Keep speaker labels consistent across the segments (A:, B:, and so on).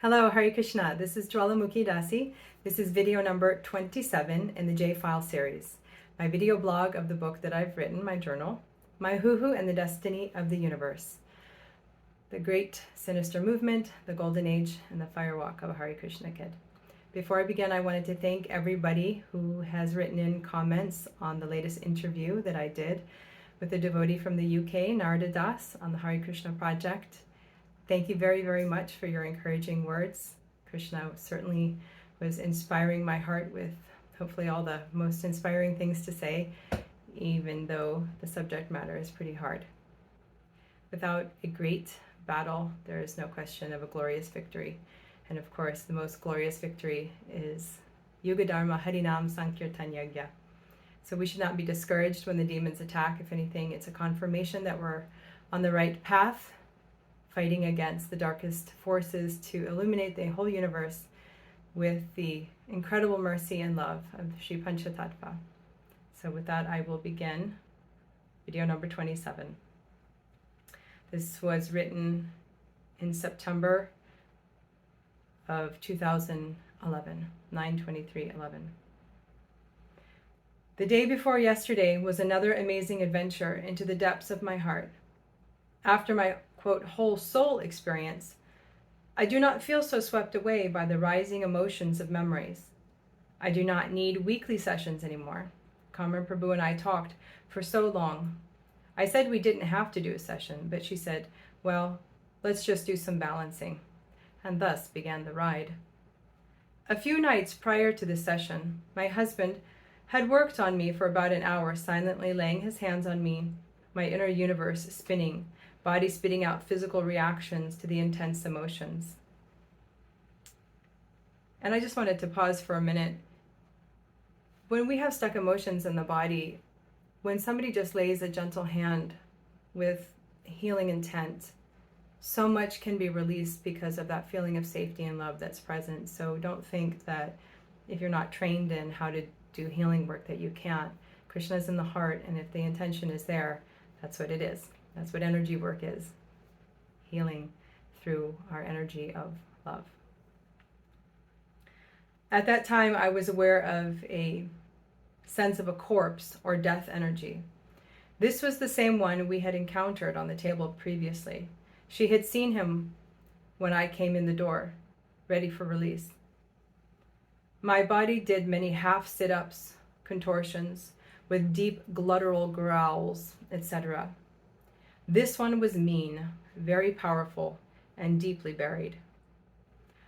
A: Hello, Hare Krishna. This is Jvalamukhi Dasi. This is video number 27 in the J-File series, my video blog of the book that I've written, my journal, My Hoo-Hoo and the Destiny of the Universe, the Great Sinister Movement, the Golden Age, and the Firewalk of Hare Krishna Kid. Before I begin, I wanted to thank everybody who has written in comments on the latest interview that I did with a devotee from the UK, Narada Das, on the Hare Krishna project. Thank you very, very much for your encouraging words. Krishna certainly was inspiring my heart with hopefully all the most inspiring things to say, even though the subject matter is pretty hard. Without a great battle, there is no question of a glorious victory. And of course, the most glorious victory is Yuga Dharma Harinam Sankirtan Yagya. So we should not be discouraged when the demons attack. If anything, it's a confirmation that we're on the right path, fighting against the darkest forces to illuminate the whole universe with the incredible mercy and love of Sri Panchatattva. So with that, I will begin video number 27. This was written in September of 2011, 9/23/11. The day before yesterday was another amazing adventure into the depths of my heart. After my quote, whole soul experience, I do not feel so swept away by the rising emotions of memories. I do not need weekly sessions anymore. Kamran Prabhu and I talked for so long. I said we didn't have to do a session, but she said, well, let's just do some balancing. And thus began the ride. A few nights prior to the session, my husband had worked on me for about an hour, silently laying his hands on me, my inner universe spinning, body spitting out physical reactions to the intense emotions. And I just wanted to pause for a minute. When we have stuck emotions in the body, when somebody just lays a gentle hand with healing intent, so much can be released because of that feeling of safety and love that's present. So don't think that if you're not trained in how to do healing work that you can't. Krishna's in the heart, and if the intention is there, that's what it is. That's what energy work is. Healing through our energy of love. At that time, I was aware of a sense of a corpse or death energy. This was the same one we had encountered on the table previously. She had seen him when I came in the door, ready for release. My body did many half sit-ups, contortions, with deep guttural growls, etc. This one was mean, very powerful, and deeply buried.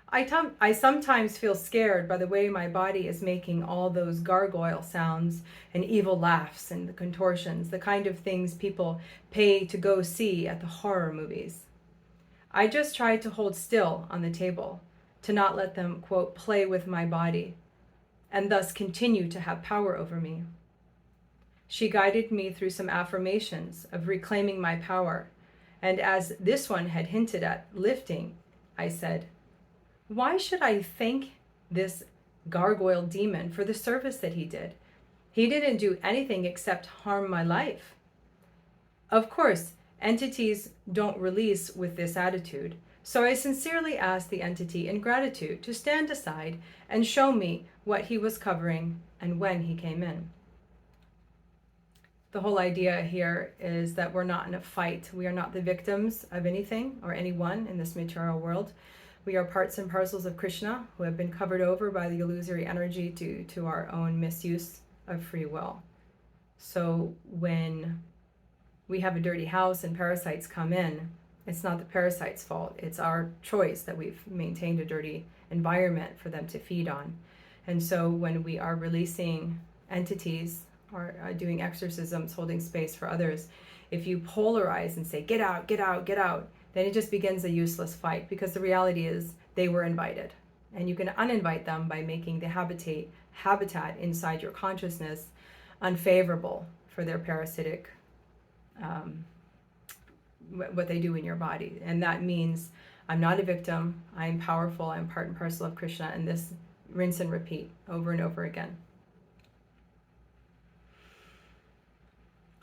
A: I sometimes feel scared by the way my body is making all those gargoyle sounds and evil laughs and the contortions, the kind of things people pay to go see at the horror movies. I just tried to hold still on the table, to not let them, quote, play with my body, and thus continue to have power over me. She guided me through some affirmations of reclaiming my power, and as this one had hinted at lifting, I said, why should I thank this gargoyle demon for the service that he did? He didn't do anything except harm my life. Of course, entities don't release with this attitude, so I sincerely asked the entity in gratitude to stand aside and show me what he was covering and when he came in. The whole idea here is that we're not in a fight. We are not the victims of anything or anyone in this material world. We are parts and parcels of Krishna who have been covered over by the illusory energy due to our own misuse of free will. So when we have a dirty house and parasites come in, it's not the parasite's fault. It's our choice that we've maintained a dirty environment for them to feed on. And so when we are releasing entities or doing exorcisms, holding space for others, if you polarize and say, get out, get out, get out, then it just begins a useless fight, because the reality is they were invited. And you can uninvite them by making the habitat inside your consciousness unfavorable for their parasitic, what they do in your body. And that means I'm not a victim, I'm powerful, I'm part and parcel of Krishna, and this rinse and repeat over and over again.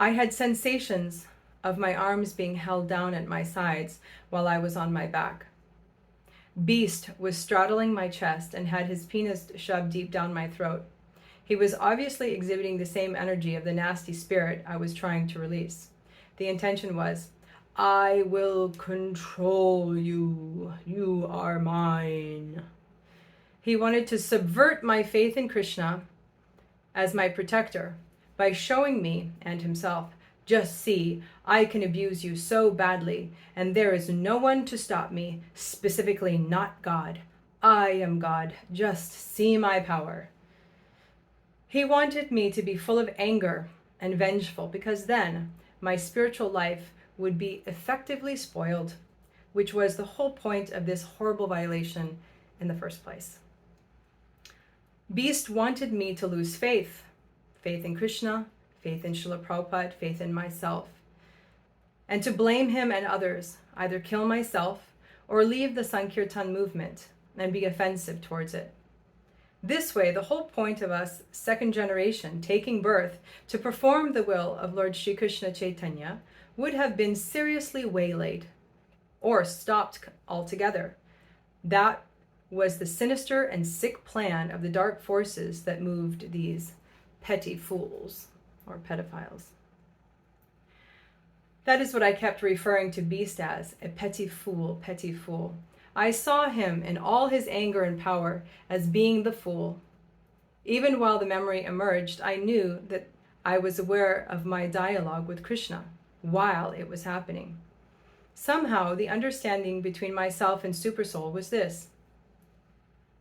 A: I had sensations of my arms being held down at my sides while I was on my back. Beast was straddling my chest and had his penis shoved deep down my throat. He was obviously exhibiting the same energy of the nasty spirit I was trying to release. The intention was, I will control you. You are mine. He wanted to subvert my faith in Krishna as my protector by showing me and himself, just see, I can abuse you so badly, and there is no one to stop me, specifically not God. I am God. Just see my power. He wanted me to be full of anger and vengeful, because then my spiritual life would be effectively spoiled, which was the whole point of this horrible violation in the first place. Beast wanted me to lose faith in Krishna, faith in Srila Prabhupada, faith in myself, and to blame him and others, either kill myself or leave the Sankirtan movement and be offensive towards it. This way, the whole point of us, second generation, taking birth to perform the will of Lord Sri Krishna Caitanya would have been seriously waylaid or stopped altogether. That was the sinister and sick plan of the dark forces that moved these petty fools or pedophiles. That is what I kept referring to Beast as, a petty fool, petty fool. I saw him in all his anger and power as being the fool. Even while the memory emerged, I knew that I was aware of my dialogue with Krishna while it was happening. Somehow, the understanding between myself and Supersoul was this.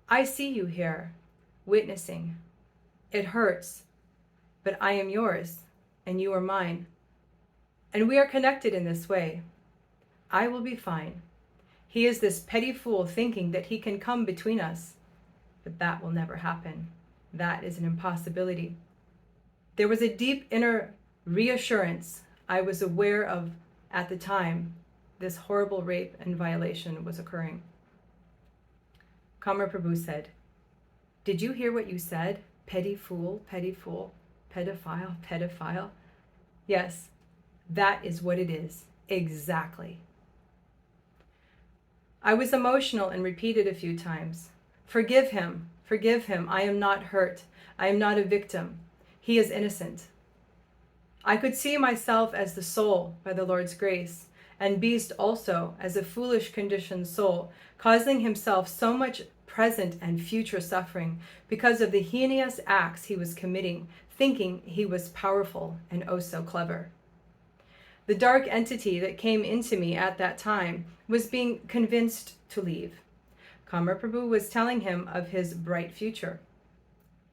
A: I see you here, witnessing. It hurts, but I am yours, and you are mine. And we are connected in this way. I will be fine. He is this petty fool thinking that he can come between us, but that will never happen. That is an impossibility. There was a deep inner reassurance I was aware of at the time this horrible rape and violation was occurring. Mahaprabhu said, did you hear what you said? Petty fool, pedophile, pedophile. Yes, that is what it is. Exactly. I was emotional and repeated a few times. Forgive him. I am not hurt. I am not a victim. He is innocent. I could see myself as the soul by the Lord's grace, and Beast also as a foolish conditioned soul, causing himself so much present and future suffering because of the heinous acts he was committing, thinking he was powerful and oh so clever. The dark entity that came into me at that time was being convinced to leave. Mahaprabhu was telling him of his bright future.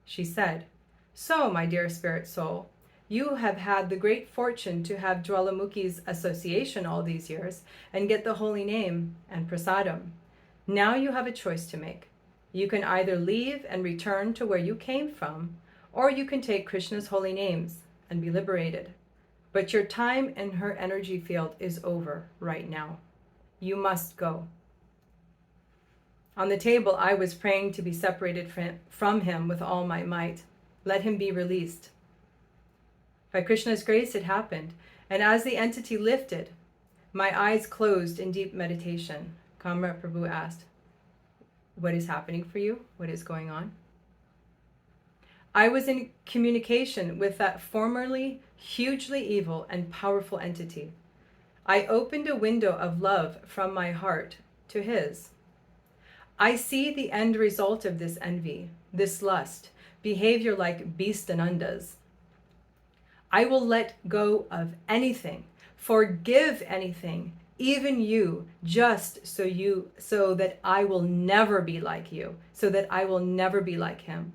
A: She said, so, my dear spirit soul, you have had the great fortune to have Jvalamukhi's association all these years and get the holy name and prasadam. Now you have a choice to make. You can either leave and return to where you came from, or you can take Krishna's holy names and be liberated. But your time in her energy field is over right now. You must go. On the table, I was praying to be separated from him with all my might. Let him be released. By Krishna's grace, it happened. And as the entity lifted, my eyes closed in deep meditation. Mahaprabhu asked, what is happening for you? What is going on? I was in communication with that formerly hugely evil and powerful entity. I opened a window of love from my heart to his. I see the end result of this envy, this lust, behavior like Beastananda's. I will let go of anything, forgive anything, even you, just so that I will never be like you, so that I will never be like him.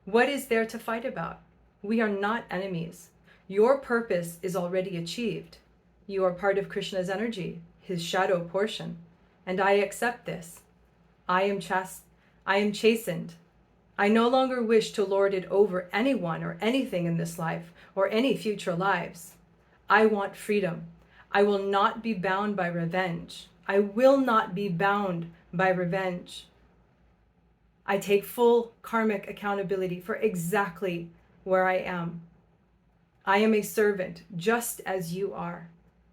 A: What is there to fight about? We are not enemies. Your purpose is already achieved. You are part of Krishna's energy, his shadow portion, and I accept this. I am chastened. I no longer wish to lord it over anyone or anything in this life or any future lives. I want freedom. I will not be bound by revenge. I will not be bound by revenge. I take full karmic accountability for exactly where I am. I am a servant, just as you are.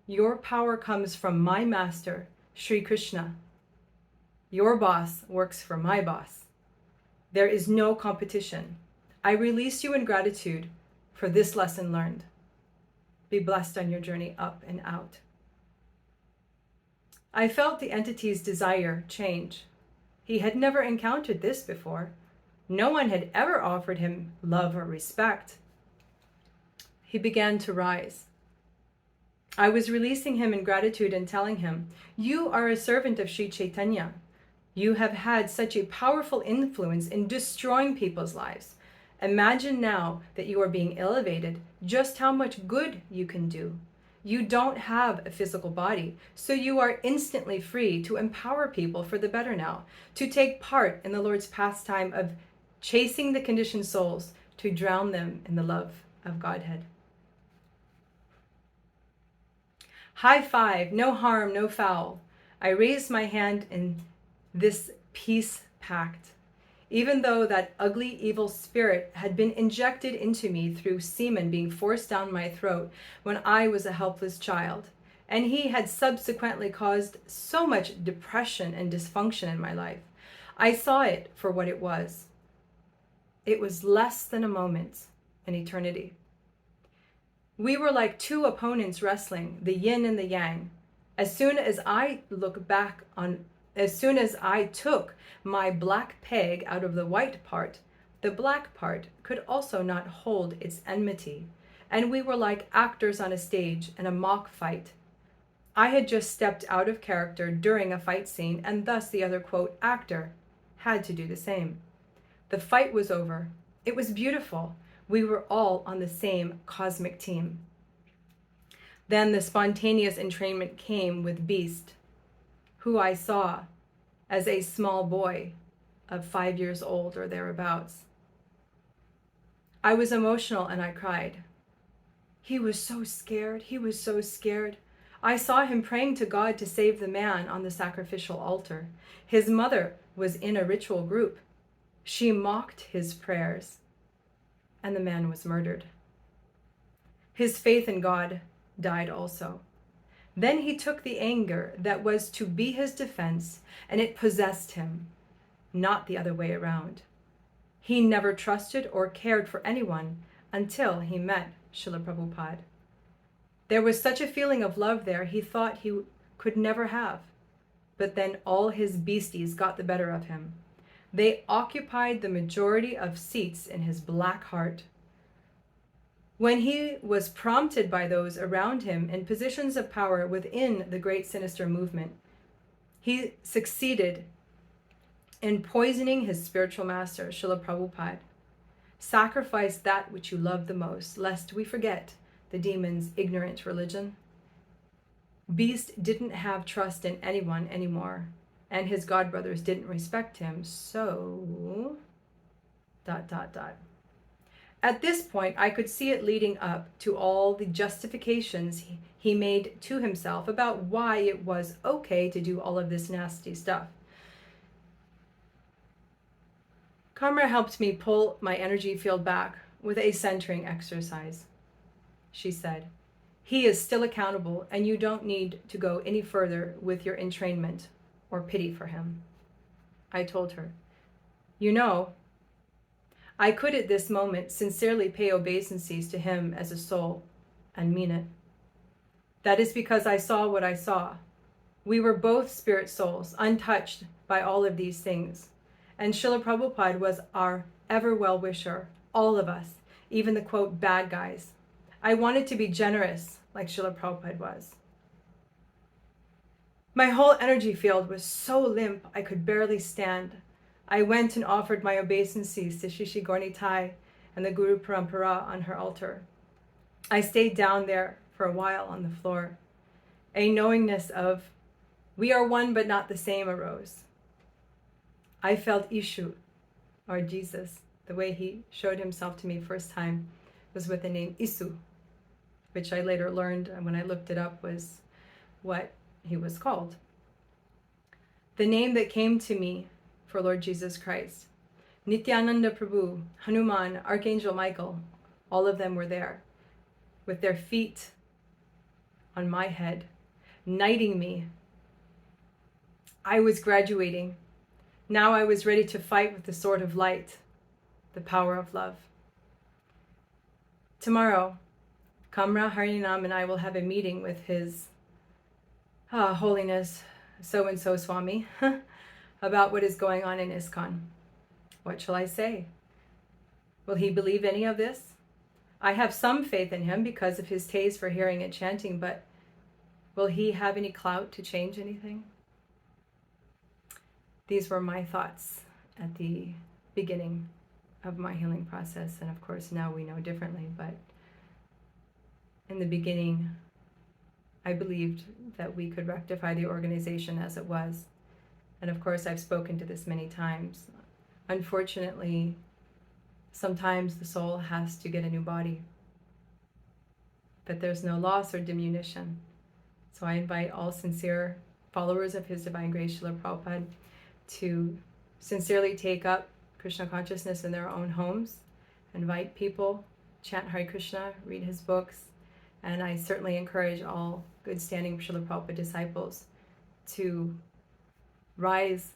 A: Your power comes from my master, Sri Krishna. Your boss works for my boss. There is no competition. I release you in gratitude for this lesson learned. Be blessed on your journey up and out. I felt the entity's desire change. He had never encountered this before. No one had ever offered him love or respect. He began to rise. I was releasing him in gratitude and telling him, you are a servant of Sri Caitanya. You have had such a powerful influence in destroying people's lives. Imagine now that you are being elevated, just how much good you can do. You don't have a physical body, so you are instantly free to empower people for the better now, to take part in the Lord's pastime of chasing the conditioned souls to drown them in the love of Godhead. High five, no harm, no foul. I raised my hand in this peace pact. Even though that ugly, evil spirit had been injected into me through semen being forced down my throat when I was a helpless child, and he had subsequently caused so much depression and dysfunction in my life, I saw it for what it was. It was less than a moment, an eternity. We were like two opponents wrestling, the yin and the yang. As soon as I took my black peg out of the white part, the black part could also not hold its enmity, and we were like actors on a stage in a mock fight. I had just stepped out of character during a fight scene, and thus the other, quote, actor had to do the same. The fight was over. It was beautiful. We were all on the same cosmic team. Then the spontaneous entrainment came with Beast, who I saw as a small boy of 5 years old or thereabouts. I was emotional and I cried. He was so scared. He was so scared. I saw him praying to God to save the man on the sacrificial altar. His mother was in a ritual group. She mocked his prayers, and the man was murdered. His faith in God died also. Then he took the anger that was to be his defense, and it possessed him, not the other way around. He never trusted or cared for anyone until he met Srila Prabhupada. There was such a feeling of love there he thought he could never have. But then all his beasties got the better of him. They occupied the majority of seats in his black heart. When he was prompted by those around him in positions of power within the Great Sinister Movement, he succeeded in poisoning his spiritual master, Srila Prabhupada. Sacrifice that which you love the most, lest we forget the demon's ignorant religion. Beast didn't have trust in anyone anymore, and his godbrothers didn't respect him, so... ... At this point, I could see it leading up to all the justifications he made to himself about why it was okay to do all of this nasty stuff. Karma helped me pull my energy field back with a centering exercise. She said, he is still accountable, and you don't need to go any further with your entrainment or pity for him. I told her, you know, I could at this moment sincerely pay obeisances to him as a soul and mean it. That is because I saw what I saw. We were both spirit souls, untouched by all of these things. And Srila Prabhupada was our ever well-wisher, all of us, even the, quote, bad guys. I wanted to be generous like Srila Prabhupada was. My whole energy field was so limp I could barely stand. I went and offered my obeisances to Shishi Gornitai and the Guru Parampara on her altar. I stayed down there for a while on the floor. A knowingness of, we are one but not the same, arose. I felt Ishu, or Jesus, the way he showed himself to me first time was with the name Isu, which I later learned when I looked it up was what he was called. The name that came to me for Lord Jesus Christ. Nityananda Prabhu, Hanuman, Archangel Michael, all of them were there with their feet on my head, knighting me I was graduating. Now I was ready to fight with the sword of light, the power of love. Tomorrow, Kamra Harinam and I will have a meeting with His Holiness so-and-so Swami about what is going on in ISKCON. What shall I say? Will he believe any of this? I have some faith in him because of his taste for hearing and chanting, but will he have any clout to change anything? These were my thoughts at the beginning of my healing process, and of course now we know differently, but in the beginning I believed that we could rectify the organization as it was. And of course I've spoken to this many times. Unfortunately, sometimes the soul has to get a new body, but there's no loss or diminution. So I invite all sincere followers of His Divine Grace Srila Prabhupada to sincerely take up Krishna consciousness in their own homes, invite people, chant Hare Krishna, read his books, and I certainly encourage all good standing Srila Prabhupada disciples to rise,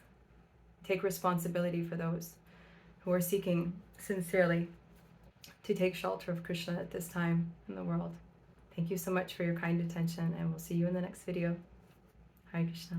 A: take responsibility for those who are seeking sincerely to take shelter of Krishna at this time in the world. Thank you so much for your kind attention, and we'll see you in the next video. Hare Krishna.